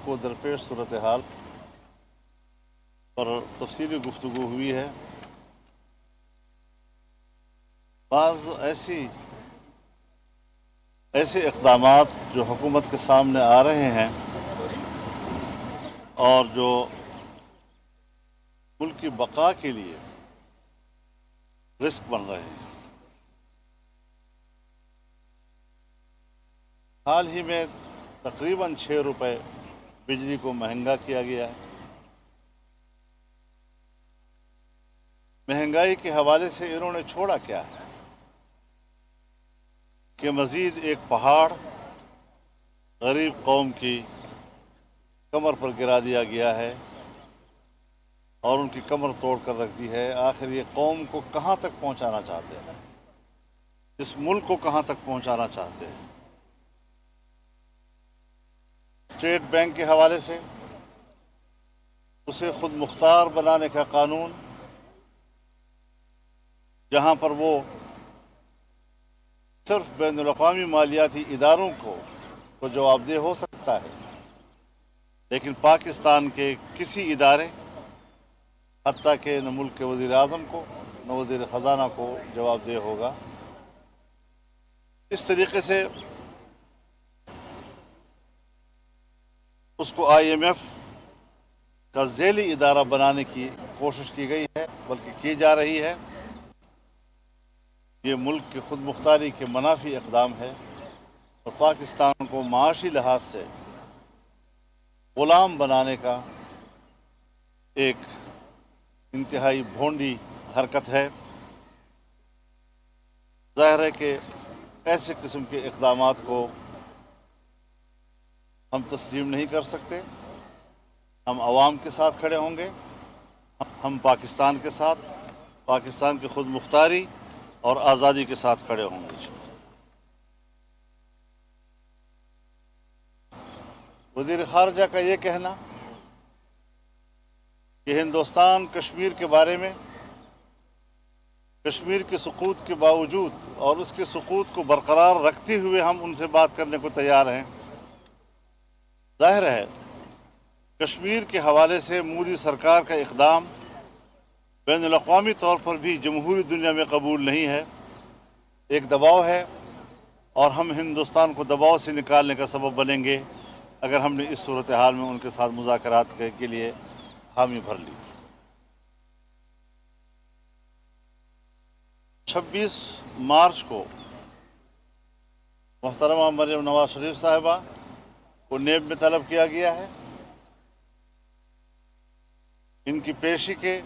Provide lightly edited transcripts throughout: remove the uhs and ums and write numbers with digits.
کو درپیش صورتحال پر تفصیلی گفتگو ہوئی ہے۔ بعض ایسے اقدامات جو حکومت کے سامنے آ رہے ہیں اور جو ملک کی بقا کے لیے رسک بن رہے ہیں۔ حال ہی میں تقریباً 6 روپے بجلی کو مہنگا کیا گیا ہے۔ مہنگائی کے حوالے سے انہوں نے چھوڑا کیا ہے کہ مزید ایک پہاڑ غریب قوم کی کمر پر گرا دیا گیا ہے اور ان کی کمر توڑ کر رکھ دی ہے۔ آخر یہ قوم کو کہاں تک پہنچانا چاہتے ہیں، اس ملک کو کہاں تک پہنچانا چاہتے ہیں؟ اسٹیٹ بینک کے حوالے سے اسے خود مختار بنانے کا قانون، جہاں پر وہ صرف بین الاقوامی مالیاتی اداروں کو جواب دہ ہو سکتا ہے، لیکن پاکستان کے کسی ادارے، حتیٰ کہ نہ ملک کے وزیر اعظم کو نہ وزیر خزانہ کو جواب دہ ہوگا۔ اس طریقے سے اس کو آئی ایم ایف کا ذیلی ادارہ بنانے کی کوشش کی گئی ہے، بلکہ کی جا رہی ہے۔ یہ ملک کی خود مختاری کے منافی اقدام ہے اور پاکستان کو معاشی لحاظ سے غلام بنانے کا ایک انتہائی بھونڈی حرکت ہے۔ ظاہر ہے کہ ایسے قسم کے اقدامات کو ہم تسلیم نہیں کر سکتے۔ ہم عوام کے ساتھ کھڑے ہوں گے، ہم پاکستان کے ساتھ، پاکستان کی خود مختاری اور آزادی کے ساتھ کھڑے ہوں گے۔ وزیر خارجہ کا یہ کہنا کہ ہندوستان کشمیر کے بارے میں، کشمیر کے سقوط کے باوجود اور اس کے سقوط کو برقرار رکھتے ہوئے ہم ان سے بات کرنے کو تیار ہیں۔ ظاہر ہے کشمیر کے حوالے سے مودی سرکار کا اقدام بین الاقوامی طور پر بھی جمہوری دنیا میں قبول نہیں ہے، ایک دباؤ ہے، اور ہم ہندوستان کو دباؤ سے نکالنے کا سبب بنیں گے اگر ہم نے اس صورتحال میں ان کے ساتھ مذاکرات کے لیے حامی بھر لی۔ 26 مارچ کو محترمہ مریم نواز شریف صاحبہ کو نیب میں طلب کیا گیا ہے۔ ان کی پیشی کے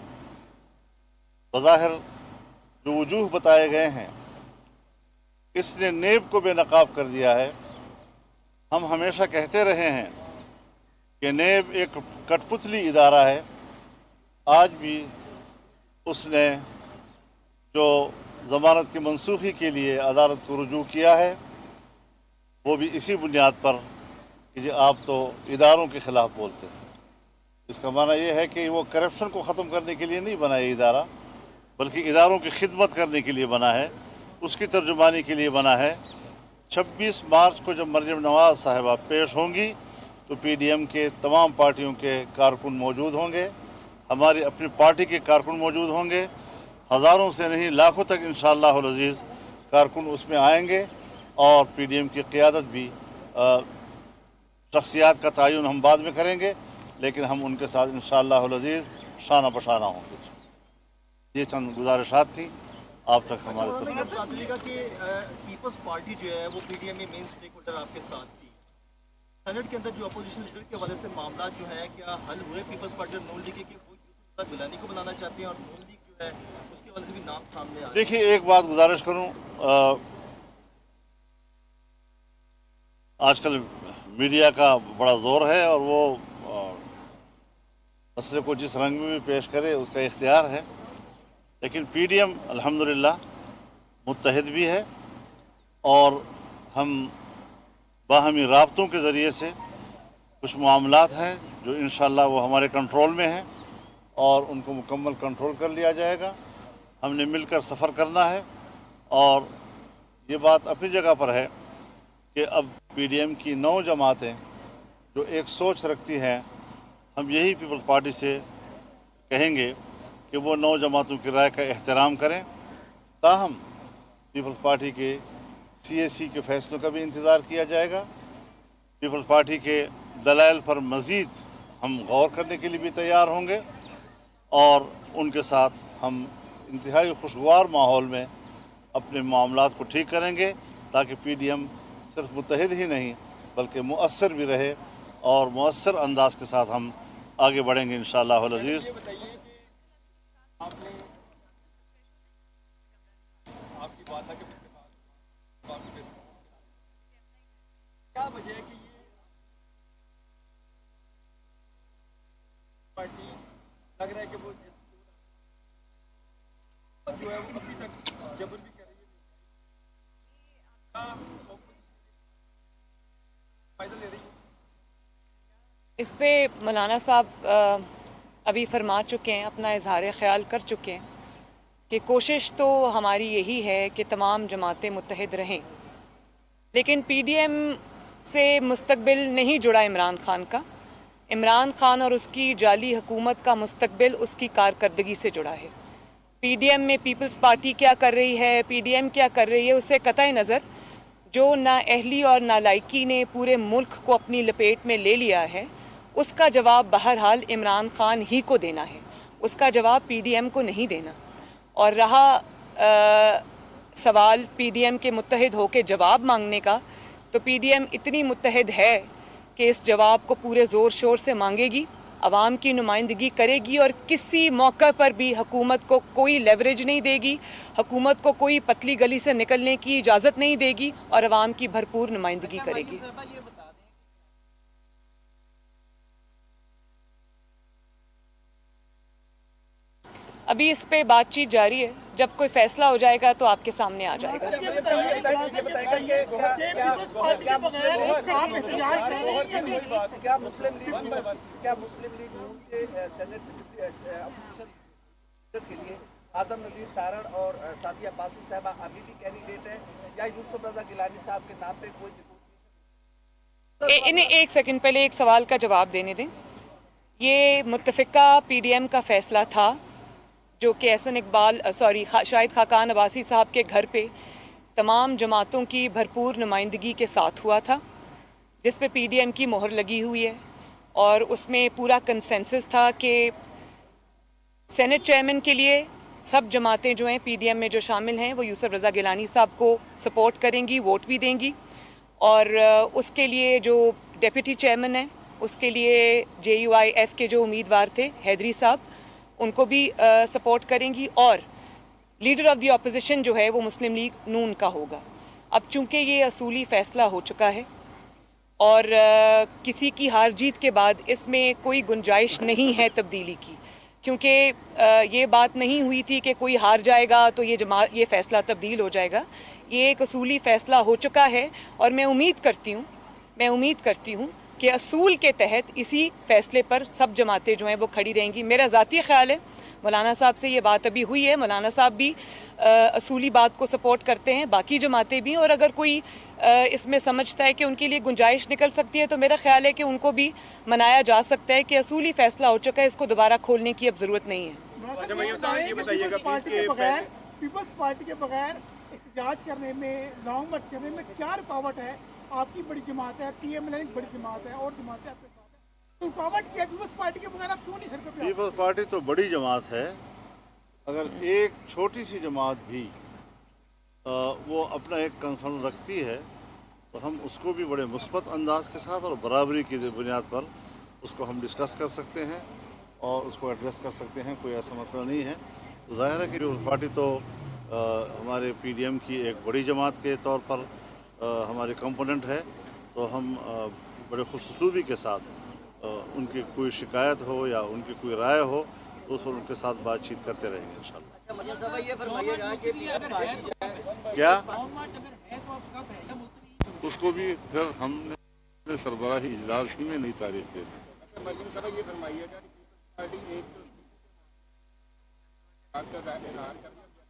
بظاہر جو وجوہ بتائے گئے ہیں، اس نے نیب کو بے نقاب کر دیا ہے۔ ہم ہمیشہ کہتے رہے ہیں کہ نیب ایک کٹ پتلی ادارہ ہے۔ آج بھی اس نے جو ضمانت کی منسوخی کے لیے عدالت کو رجوع کیا ہے، وہ بھی اسی بنیاد پر کہ جی آپ تو اداروں کے خلاف بولتے ہیں۔ اس کا معنی یہ ہے کہ وہ کرپشن کو ختم کرنے کے لیے نہیں بنا یہ ادارہ، بلکہ اداروں کی خدمت کرنے کے لیے بنا ہے، اس کی ترجمانی کے لیے بنا ہے۔ 26 مارچ کو جب مریم نواز صاحبہ پیش ہوں گی تو پی ڈی ایم کے تمام پارٹیوں کے کارکن موجود ہوں گے، ہماری اپنی پارٹی کے کارکن موجود ہوں گے، ہزاروں سے نہیں لاکھوں تک انشاءاللہ العزیز کارکن اس میں آئیں گے، اور پی ڈی ایم کی قیادت بھی، شخصیات کا تعین ہم بعد میں کریں گے، لیکن ہم ان کے ساتھ انشاءاللہ العزیز شانہ بشانہ ہوں گے۔ یہ چند گزارشات تھیں آپ تک ہمارے پیپلز پارٹی جو ہے وہ پی ڈی ایم میں مین اسٹیک ہولڈر آپ کے ساتھ تھی۔ سینٹ کے اندر جو اپوزیشن لیڈر کے حوالے سے معاملات جو ہے کیا حل ہوئے؟ پیپلز پارٹی اور نون لیگ کے وہ یوسف اللہ گیلانی کو بنانا چاہتے ہیں اور نون لیگ جو ہے اس کے حوالے سے بھی نام سامنے آ رہا ہے۔ دیکھیے ایک بات گزارش کروں، آج کل میڈیا کا بڑا زور ہے اور وہ مسئلے کو جس رنگ میں بھی پیش کرے اس کا اختیار ہے، لیکن پی ڈی ایم الحمدللہ متحد بھی ہے، اور ہم باہمی رابطوں کے ذریعے سے کچھ معاملات ہیں جو انشاءاللہ وہ ہمارے کنٹرول میں ہیں اور ان کو مکمل کنٹرول کر لیا جائے گا۔ ہم نے مل کر سفر کرنا ہے، اور یہ بات اپنی جگہ پر ہے کہ اب پی ڈی ایم کی 9 جماعتیں जो एक सोच रखती हैं, हम यही पीपल्स पार्टी से कहेंगे कि वो 9 जमातों की राय का एहतराम करें। ताहम पीपल्स पार्टी के CAC के फैसलों का भी इंतज़ार किया जाएगा। पीपल्स पार्टी के दलाइल पर मज़ीद हम गौर करने के लिए भी तैयार होंगे और उनके साथ हम इंतहाई खुशगवार माहौल में अपने मामलात को ठीक करेंगे, ताकि PDM सिर्फ मुत्तहिद ही नहीं बल्कि मुअस्सर भी रहे और मुअस्सर अंदाज के साथ हम आगे बढ़ेंगे इंशाअल्लाह अज़ीज़। आपकी बात है कि क्या वजह है कि ये पार्टी लग रहा है कि वो जो है वो अभी तक जबर भी कर रही है, फायदा ले रही है। इस पे मौलाना साहब अभी फरमा चुके हैं, अपना इजहार ख्याल कर चुके हैं कि कोशिश तो हमारी यही है कि तमाम जमातें मुत्तहिद रहें, लेकिन PDM से मुस्तकबिल नहीं जुड़ा इमरान खान का। इमरान खान और उसकी जाली हुकूमत का मुस्तकबिल उसकी कारकर्दगी से जुड़ा है। PDM में पीपल्स पार्टी क्या कर रही है, PDM क्या कर रही है, उससे कतई नज़र जो नाअहली और नालायकी ने पूरे मुल्क को अपनी लपेट में ले लिया है, उसका जवाब बहरहाल इमरान खान ही को देना है, उसका जवाब PDM को नहीं देना। और रहा सवाल PDM के मुत्तहिद होकर जवाब मांगने का, तो PDM इतनी मुत्तहिद है कि इस जवाब को पूरे ज़ोर शोर से मांगेगी, अवाम की नुमाइंदगी करेगी और किसी मौके पर भी हुकूमत को कोई लेवरेज नहीं देगी, हुकूमत को कोई पतली गली से निकलने की इजाज़त नहीं देगी और अवाम की भरपूर नुमाइंदगी करेगी। अभी इस पे बातचीत जारी है, जब कोई फैसला हो जाएगा तो आपके सामने आ जाएगा। क्या मुस्लिम लीग नून के सेनेट के लिए आदम नज़ीर तारण और सादिया अब्बासी साहबा अभी भी कैंडिडेट है, या यूसुफ रजा गिलानी साहब के नाम पे कोई इन्हें एक सेकंड पहले एक सवाल का जवाब देने दें। ये मुत्तफ़िका PDM का फैसला था जो कि शाहिद खाकान अब्बासी साहब के घर पे तमाम जमातों की भरपूर नुमाइंदगी के साथ हुआ था, जिस पे PDM की मोहर लगी हुई है और उसमें पूरा कंसेंसस था कि सेनेट चेयरमैन के लिए सब जमातें जो हैं PDM में जो शामिल हैं वो यूसुफ रज़ा गिलानी साहब को सपोर्ट करेंगी, वोट भी देंगी। और उसके लिए जो डिप्टी चेयरमैन हैं उसके लिए JUIF के जो उम्मीदवार थे हैदरी साहब, उनको भी सपोर्ट करेंगी। और लीडर ऑफ द अपोजिशन जो है वो मुस्लिम लीग नून का होगा। अब चूँकि ये असूली फ़ैसला हो चुका है और किसी की हार जीत के बाद इसमें कोई गुंजाइश नहीं है तब्दीली की, क्योंकि ये बात नहीं हुई थी कि कोई हार जाएगा तो ये फ़ैसला तब्दील हो जाएगा। ये एक असूली फ़ैसला हो चुका है और मैं उम्मीद करती हूँ कि असूल के तहत इसी फ़ैसले पर सब जमातें जो हैं वो खड़ी रहेंगी। मेरा ज़ाती ख्याल है, मौलाना साहब से ये बात अभी हुई है, मौलाना साहब भी असूली बात को सपोर्ट करते हैं, बाकी जमातें भी। और अगर कोई इसमें समझता है कि उनके लिए गुंजाइश निकल सकती है तो मेरा ख्याल है कि उनको भी मनाया जा सकता है कि असूली फ़ैसला हो चुका है, इसको दोबारा खोलने की अब ज़रूरत नहीं है। पीपल्स पार्टी के बगैर एहतजाज करने में, लॉन्ग मार्च करने में क्या रुकावट है? आपकी बड़ी जमात है, PMLN बड़ी जमात है और जमातें आपके साथ है, तो रुकावट क्या? पीपल्स पार्टी के बगैर आप क्यों नहीं सड़कों पे? पीपल्स पार्टी तो बड़ी जमात है, अगर एक छोटी सी जमात भी वो अपना एक कंसर्न रखती है तो हम उसको भी बड़े मुस्बत अंदाज के साथ और बराबरी की बुनियाद पर उसको हम डिस्कस कर सकते हैं और उसको एड्रेस कर सकते हैं, कोई ऐसा मसला नहीं है। तो ज़ाहिर है कि पीपल्स पार्टी तो हमारे PDM की एक बड़ी जमात के तौर पर हमारे कंपोनेंट है, तो हम बड़े खुशूसलूबी के साथ उनकी कोई शिकायत हो या उनकी कोई राय हो तो उस पर उनके साथ बातचीत करते रहेंगे इंशाल्लाह। अच्छा मतलब साहब ये फरमाइएगा कि पीपल्स पार्टी जो है क्या उसको भी फिर हमने सरबराही इजलास ही में नहीं तारीख दे दी। ये फरमाइएगा कि पार्टी एक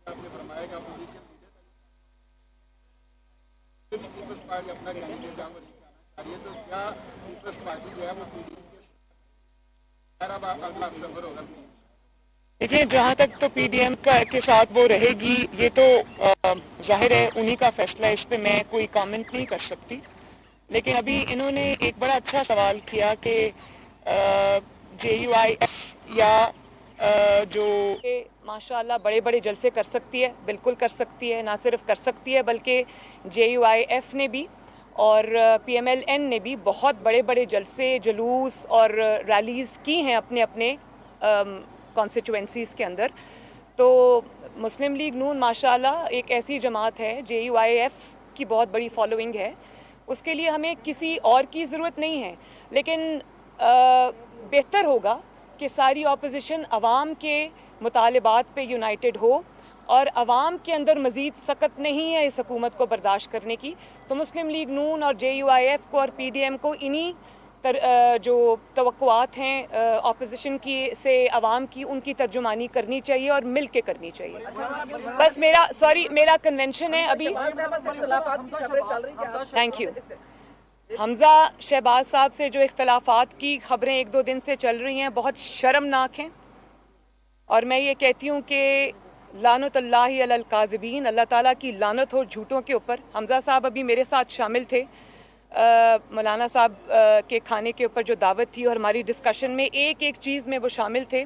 आपने फरमाया कि अपोजिशन लीडर पीपल्स पार्टी अपना कैंडिडेट ये तो क्या पीपल्स पार्टी जो है वो पीडीएम के अब अगला सफर होगा। देखिए, जहाँ तक तो पीडीएम के साथ वो रहेगी, ये तो जाहिर है उन्हीं का फैसला है, इस पे मैं कोई कमेंट नहीं कर सकती। लेकिन अभी इन्होंने एक बड़ा अच्छा सवाल किया कि JUIF या जो माशाल्लाह बड़े बड़े जलसे कर सकती है, बिल्कुल कर सकती है, ना सिर्फ कर सकती है बल्कि JUIF ने भी और PMLN ने भी बहुत बड़े बड़े जलसे, जुलूस और रैलीज़ की हैं अपने अपने कॉन्स्टिट्यूएंसीज़ के अंदर। तो मुस्लिम लीग नून माशाल्लाह एक ऐसी जमात है, JUIF की बहुत बड़ी फॉलोइंग है, उसके लिए हमें किसी और की ज़रूरत नहीं है। लेकिन बेहतर होगा कि सारी अपोजिशन अवाम के मुतालिबात पे यूनाइटेड हो और अवाम के अंदर मज़ीद सख्त नहीं है इस हुकूमत को बर्दाश्त करने की। तो मुस्लिम लीग नून और JUIF को और PDM को इन्हीं जो तवक्कुआत हैं अपोजिशन की से अवाम की, उनकी तर्जुमानी करनी चाहिए और मिल के करनी चाहिए। बस मेरा कन्वेंशन है अभी। Thank you. हमज़ा शहबाज साहब से जो इख्तलाफात की खबरें एक दो दिन से चल रही हैं, बहुत शर्मनाक हैं और मैं ये कहती हूँ कि लानतुल्लाहि अलल काज़िबीन, अल्लाह ताला की लानत हो झूठों के ऊपर। हमज़ा साहब अभी मेरे साथ शामिल थे मौलाना साहब के खाने के ऊपर जो दावत थी और हमारी डिस्कशन में एक एक चीज़ में वो शामिल थे।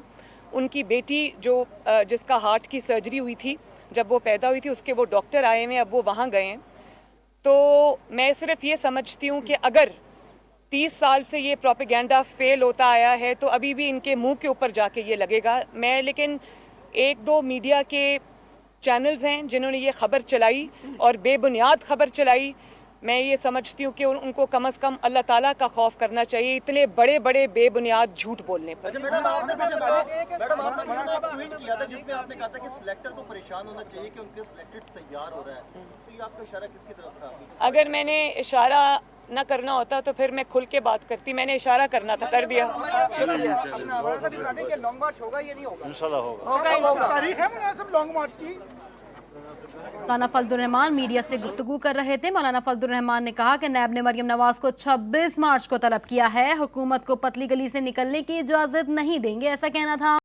उनकी बेटी जो जिसका हार्ट की सर्जरी हुई थी, जब वो पैदा हुई थी, उसके वो डॉक्टर आए हैं, अब वो वहाँ गए हैं। तो मैं सिर्फ ये समझती हूँ कि अगर 30 साल से ये प्रोपेगेंडा फेल होता आया है तो अभी भी इनके मुंह के ऊपर जाके ये लगेगा। मैं लेकिन एक दो मीडिया के चैनल्स हैं जिन्होंने ये खबर चलाई और बेबुनियाद खबर चलाई, मैं ये समझती हूँ कि उनको कम से कम अल्लाह ताला का खौफ करना चाहिए इतने बड़े बड़े बेबुनियाद झूठ बोलने पर। मैडम आपने ट्वीट किया था जिसमें आपने कहा था कि सिलेक्टर को परेशान होना चाहिए कि उनके सिलेक्टेड तैयार हो रहा है, तो ये आपका इशारा किसकी तरफ था? अगर मैंने इशारा न करना होता तो फिर मैं खुल के बात करती, मैंने इशारा करना था, कर दिया। लॉन्ग मार्च होगा ये नहीं होगा? इंशाल्लाह होगा। तारीख है मुनासिब लॉन्ग मार्च की? मौलाना फजलुर रहमान मीडिया से गुफ्तगू कर रहे थे। मौलाना फजलुर रहमान ने कहा कि नैब ने मरियम नवाज को 26 मार्च को तलब किया है, हुकूमत को पतली गली से निकलने की इजाजत नहीं देंगे, ऐसा कहना था।